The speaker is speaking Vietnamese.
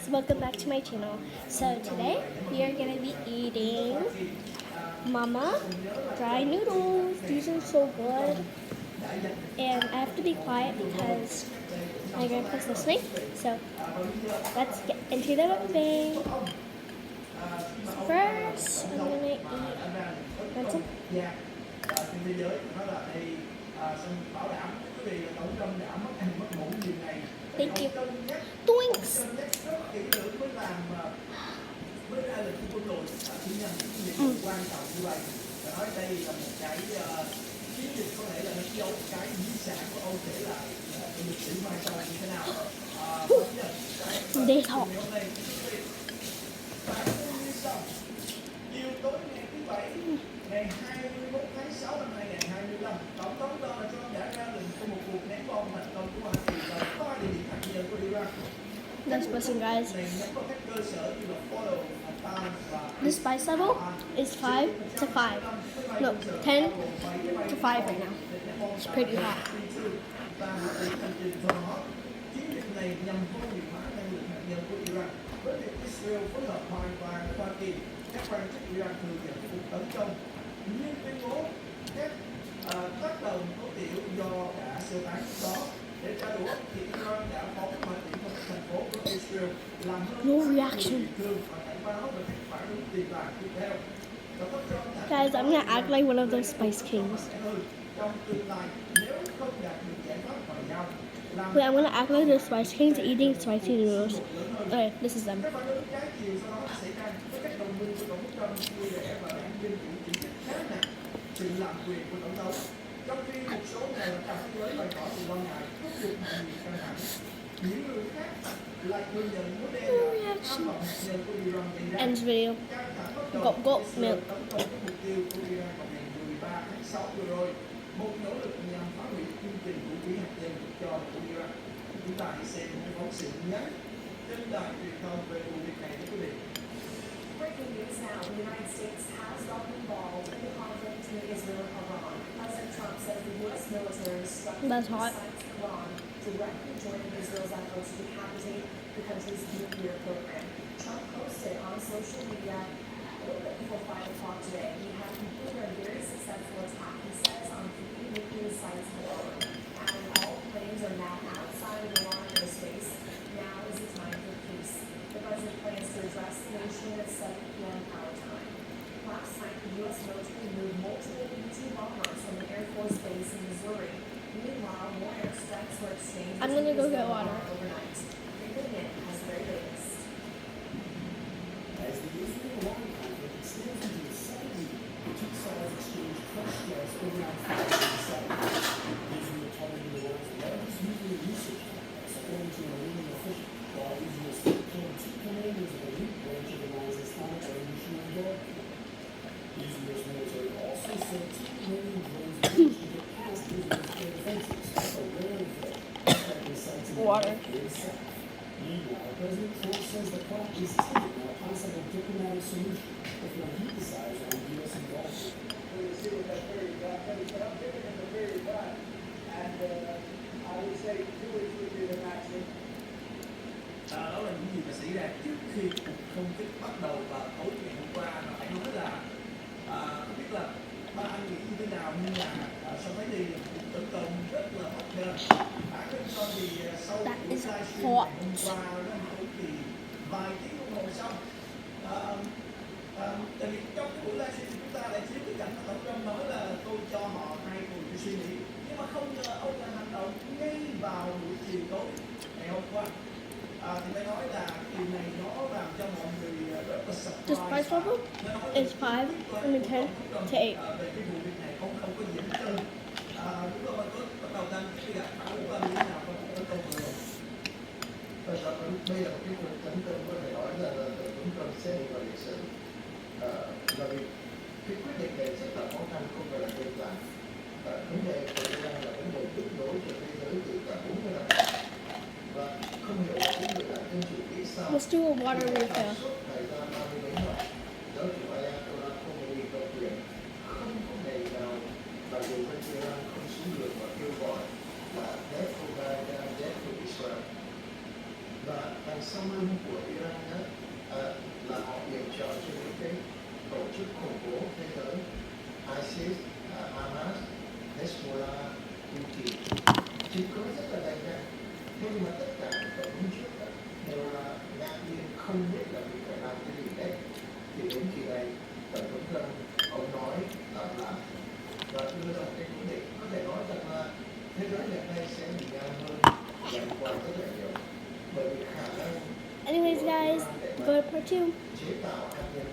guys, welcome back to my channel. So today we are going to be eating Mama dry noodles. These are so good. And I have to be quiet because my grandpa's listening. So let's get into the mukbang. First, I'm going to eat some. Thank you. Twinks. Để thọ. Ngày 21 tháng 6 năm 2025, Tổng thống Donald Trump đã ra lệnh cho một cuộc ném bom thành công của Hoa Kỳ vào 3 địa điểm hạt nhân của Iran. That's blessing, guys. The spice level is 5 to 5. No, 10 to 5 right now. It's pretty hot. Chiến dịch này nhằm vô hiệu hóa năng lực hạt nhân của Iran. Với việc Israel phối hợp hoàn toàn với Hoa Kỳ, các quan chức Iran thừa nhận cuộc tấn công, nhưng tuyên bố các tác động có tiểu do đã sơ tán trước đó. Để trả đũa thì Iran đã phóng hỏa tiễn vào thành phố của Israel làm hơn No reaction. thương và cảnh báo về các phản ứng tiềm tàng tiếp theo. Guys, I'm gonna act like one of those Spice Kings. Wait, I'm gonna act like the Spice Kings eating spicy noodles. Okay, this is them. Trong khi một số nhà lãnh đạo thế giới bày tỏ sự lo ngại trước việc hành vi căng thẳng, những người khác lại thừa nhận mối đe dọa tham vọng hạt nhân của Iran gây ra. Ends video. Căng thẳng bắt đầu Gộp gộp milk. tấn công các mục tiêu của Iran vào ngày 13 tháng 6 vừa rồi, một nỗ lực nhằm phá hủy chương trình vũ khí hạt nhân được cho của Iran. Chúng ta hãy xem một phóng sự ngắn trên đài truyền thông về vụ việc này thưa quý vị. Breaking news now, the United States has gotten involved in the conflict between Israel and Iran. President Trump says the U.S. military struck That's hot. Iran, directly joining Israel's efforts to decapitate the country's nuclear program. Trump posted on social media a little bit before 5 o'clock today. He had completed a very successful attack, he says, on 3 nuclear sites in Iran. And all planes are now outside of Iran airspace. Now is the time for peace. The president plans to address the nation at 7 p.m. our time. Last night, the U.S. military moved multiple B-2 bombers from an Air Force base in Missouri. Meanwhile, more airstrikes were exchanged. I'm gonna go get water. Overnight. Ukraine has the very latest. As the Israel-Iran conflict extends into its second week, the two sides exchanged fresh strikes overnight Friday Saturday. Israel targeted Iran's largest nuclear research complex, according to an Iranian official, while Israel still killed 2 commanders of a elite branch of Iran's Islamic Revolutionary Guard Corps. Israel's military also said 2 Iranian drones managed to get past Israel's air defenses, a rare event, striking sites in the Water. United States. Meanwhile, President Trump says the conflict is taking a possible diplomatic solution if not he decides on U.S. involvement. Đó là những gì mà xảy ra trước khi cuộc không kích bắt đầu vào tối ngày hôm qua, mà phải nói là không biết là ba anh nghĩ như thế nào, nhưng mà sau thấy đi cuộc tấn công rất là bất ngờ. Bản thân con thì sau That buổi is livestream hot. ngày hôm qua nó tối thì vài tiếng đồng hồ sau, tại vì trong cái buổi livestream chúng ta lại chiếu cái cảnh mà tổng thống nói là tôi cho họ 2 tuần để suy nghĩ, nhưng mà không ngờ ông đã hành động ngay vào buổi chiều tối ngày hôm qua. Thì phải nói là điều này nó làm cho mọi người rất là surprise. The spice level is 5, 10 to 8. Về cái vụ việc này không có gì hết trơn. Đúng rồi, bắt đầu đang khi gặp phản ứng như thế nào trong cuộc tấn công vừa rồi. Đây là một cái cuộc tấn công có thể nói là tấn công sẽ đi vào lịch sử. Là vì cái quyết định này rất là khó khăn, không phải là đơn giản. Vấn đề của Iran là vấn đề tuyệt đối của thế giới từ cả 40 năm. Và không hiểu là những người đảng Dân chủ nghĩ sao. Let's do a water refill. Suốt thời gian 30 mấy năm, giáo chủ Ayatollah Khomeini cầm quyền, không có ngày nào mà người dân Iran không xuống đường và kêu gọi là death for Gaza, death for Israel. Và đằng sau lưng của Iran chứng cứ rất là rành rành. Thế nhưng mà tất cả những tổng thống trước đó đều là ngạc nhiên không biết là mình phải làm cái gì đấy. Thì đến kỳ này tổng thống Trump ông nói làm và đưa ra một cái quyết định có thể nói rằng là thế giới hiện nay sẽ bình an hơn ngày qua rất là nhiều, bởi vì khả năng Anyways, guys, go to part 2. chế tạo hạt nhân